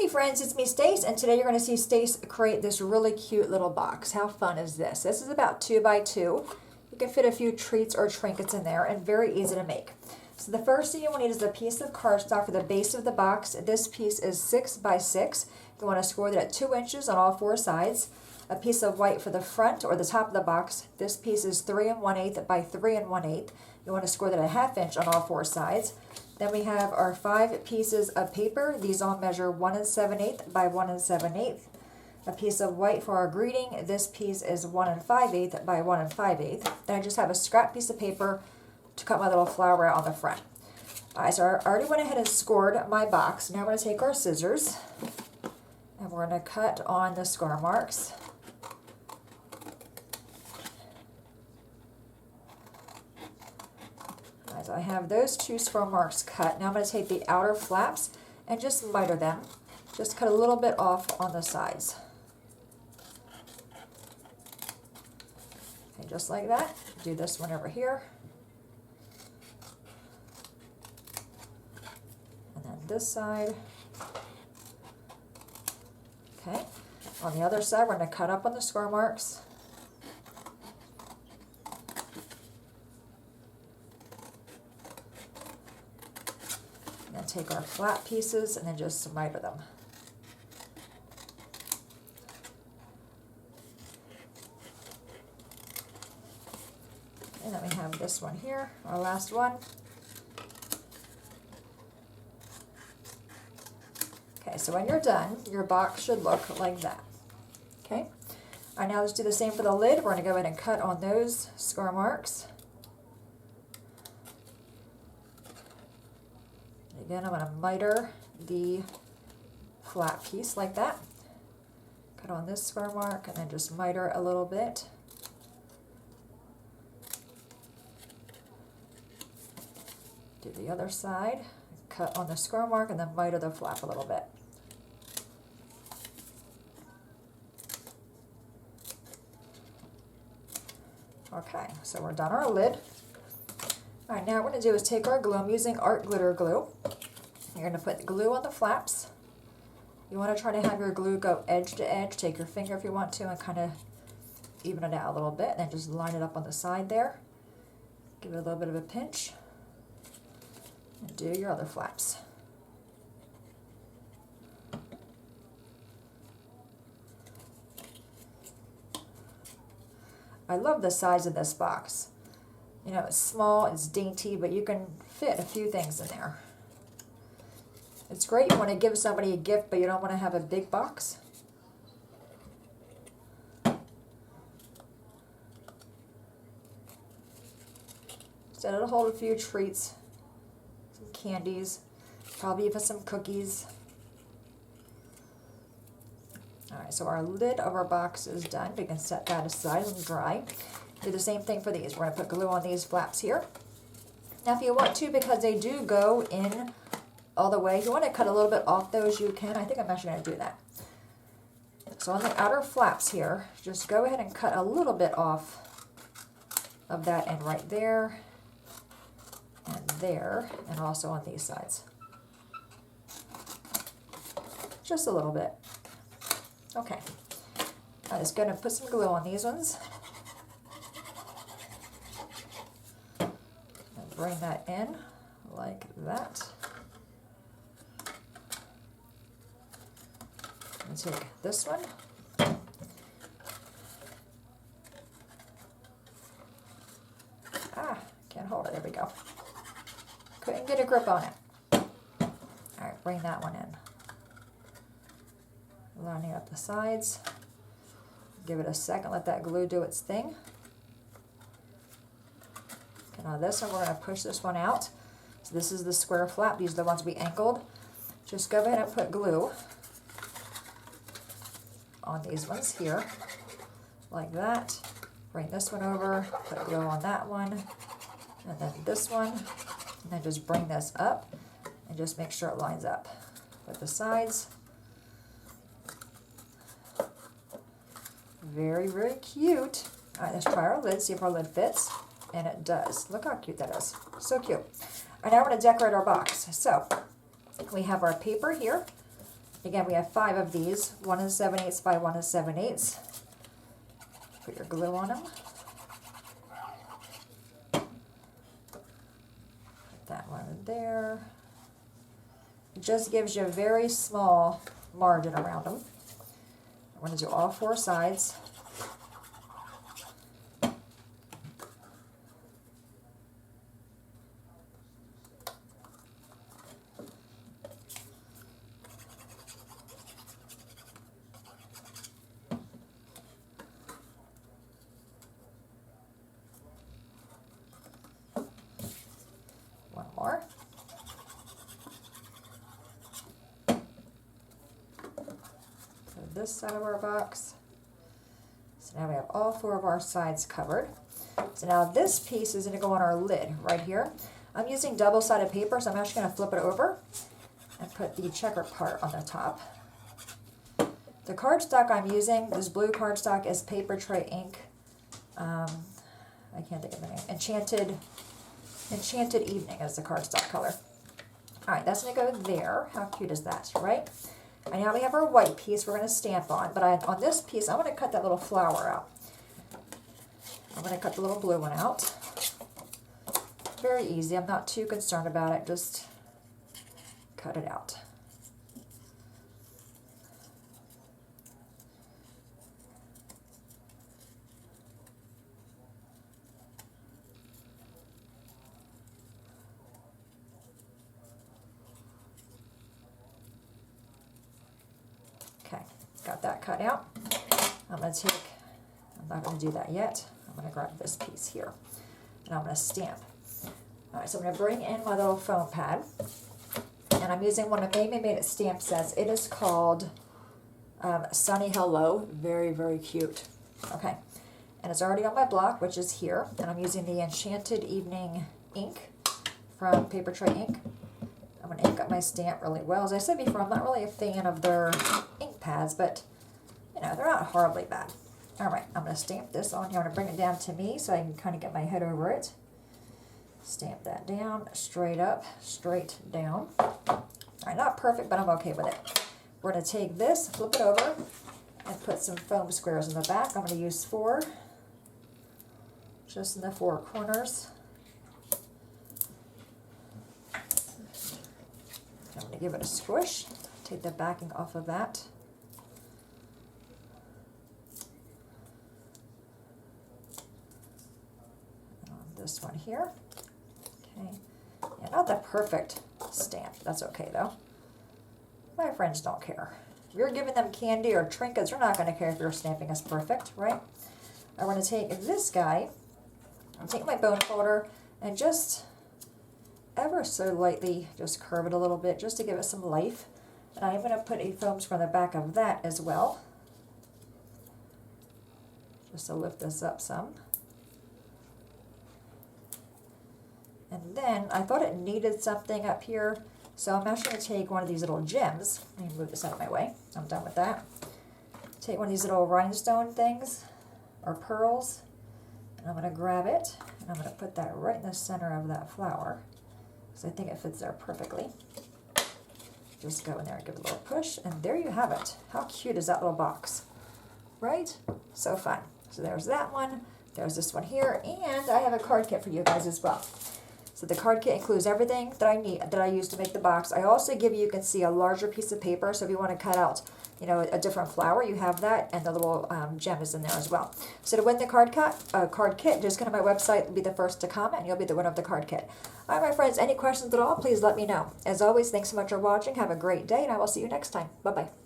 Hey friends, it's me Stace, and today you're going to see Stace create this really cute little box. How fun is this? This is about 2 by 2. You can fit a few treats or trinkets in there and very easy to make. So the first thing you will need is a piece of cardstock for the base of the box. This piece is 6 by 6. You want to score that at 2 inches on all 4 sides. A piece of white for the front or the top of the box. This piece is 3 1/8 by 3 1/8. You want to score that at 1/2 inch on all 4 sides. Then we have our 5 pieces of paper. These all measure 1 7/8 by 1 7/8. A piece of white for our greeting. This piece is 1 5/8 by 1 5/8. Then I just have a scrap piece of paper to cut my little flower out on the front. Alright, so I already went ahead and scored my box. Now we're going to take our scissors and we're going to cut on the score marks. So I have those 2 score marks cut. Now I'm going to take the outer flaps and just miter them. Just cut a little bit off on the sides. Okay, just like that. Do this one over here. And then this side. Okay. On the other side, we're going to cut up on the score marks. Take our flat pieces and then just miter them. And then we have this one here, our last one. Okay, so when you're done, your box should look like that. Okay, all right, now let's do the same for the lid. We're going to go ahead and cut on those score marks. Again, I'm going to miter the flat piece like that. Cut on this square mark and then just miter a little bit. Do the other side. Cut on the square mark and then miter the flap a little bit. Okay, so we're done our lid. All right, now what we're going to do is take our glue. I'm using Art Glitter Glue. You're going to put glue on the flaps. You want to try to have your glue go edge to edge. Take your finger if you want to and kind of even it out a little bit. And then just line it up on the side there. Give it a little bit of a pinch. And do your other flaps. I love the size of this box. You know, it's small, it's dainty, but you can fit a few things in there. It's great. You want to give somebody a gift, but you don't want to have a big box. So it'll hold a few treats, some candies, probably even some cookies. Alright, so our lid of our box is done. We can set that aside and dry. Do the same thing for these. We're going to put glue on these flaps here. Now if you want to, because they do go in all the way, if you want to cut a little bit off those, you can. I think I'm actually going to do that. So on the outer flaps here, just go ahead and cut a little bit off of that end right there, and also on these sides. Just a little bit. Okay. I'm just going to put some glue on these ones. Bring that in like that. And take this one. Can't hold it. There we go. Couldn't get a grip on it. Alright, bring that one in. Lining up the sides. Give it a second, let that glue do its thing. Now this one, we're going to push this one out. So this is the square flap. These are the ones we angled. Just go ahead and put glue on these ones here, like that. Bring this one over, put glue on that one, and then this one, and then just bring this up and just make sure it lines up with the sides. Very, very cute. All right, let's try our lid, see if our lid fits. And it does. Look how cute that is. So cute. All right, now we're going to decorate our box. So we have our paper here. Again, we have 5 of these, 1 7/8 by 1 7/8. Put your glue on them. Put that one in there. It just gives you a very small margin around them. I'm going to do all 4 sides. One more. This side of our box. So now we have all 4 of our sides covered. So now this piece is going to go on our lid right here. I'm using double-sided paper, so I'm actually going to flip it over and put the checker part on the top. The cardstock I'm using, this blue cardstock, is Paper Tray ink. I can't think of the name. Enchanted Evening is the cardstock color. Alright, that's going to go there. How cute is that, right? And now we have our white piece we're going to stamp on. But on this piece, I'm going to cut that little flower out. I'm going to cut the little blue one out. Very easy. I'm not too concerned about it. Just cut it out. Okay, got that cut out. I'm not going to do that yet. I'm going to grab this piece here and I'm going to stamp. Alright, so I'm going to bring in my little foam pad, and I'm using one of Mamie Made It stamp sets. It is called Sunny Hello. Very, very cute. Okay, and it's already on my block, which is here, and I'm using the Enchanted Evening ink from Paper Tray Ink. I'm going to ink up my stamp really well. As I said before, I'm not really a fan of their ink pads, but you know, they're not horribly bad. Alright, I'm going to stamp this on here. I'm going to bring it down to me so I can kind of get my head over it. Stamp that down, straight up, straight down. Alright, not perfect, but I'm okay with it. We're going to take this, flip it over, and put some foam squares in the back. I'm going to use 4, just in the 4 corners. I'm going to give it a squish, take the backing off of that. And on this one here. Okay. Yeah, not the perfect stamp. That's okay though. My friends don't care. If you're giving them candy or trinkets, they're not going to care if your stamping is perfect, right? I'm going to take this guy, I'll take my bone folder and just ever so lightly just curve it a little bit just to give it some life. And I'm going to put a foam square on the back of that as well, just to lift this up some. And then I thought it needed something up here, so I'm actually going to take one of these little gems. Let me move this out of my way. I'm done with that. Take one of these little rhinestone things, or pearls, and I'm going to grab it, and I'm going to put that right in the center of that flower, because I think it fits there perfectly. Just go in there and give it a little push, and there you have it. How cute is that little box? Right? So fun. So there's that one, there's this one here, and I have a card kit for you guys as well. So the card kit includes everything that I need, that I use to make the box. I also give you can see, a larger piece of paper, so if you want to cut out, you know, a different flower, you have that, and the little gem is in there as well. So to win the card kit, just go to my website, be the first to comment, and you'll be the winner of the card kit. All right, my friends, any questions at all, please let me know. As always, thanks so much for watching. Have a great day, and I will see you next time. Bye-bye.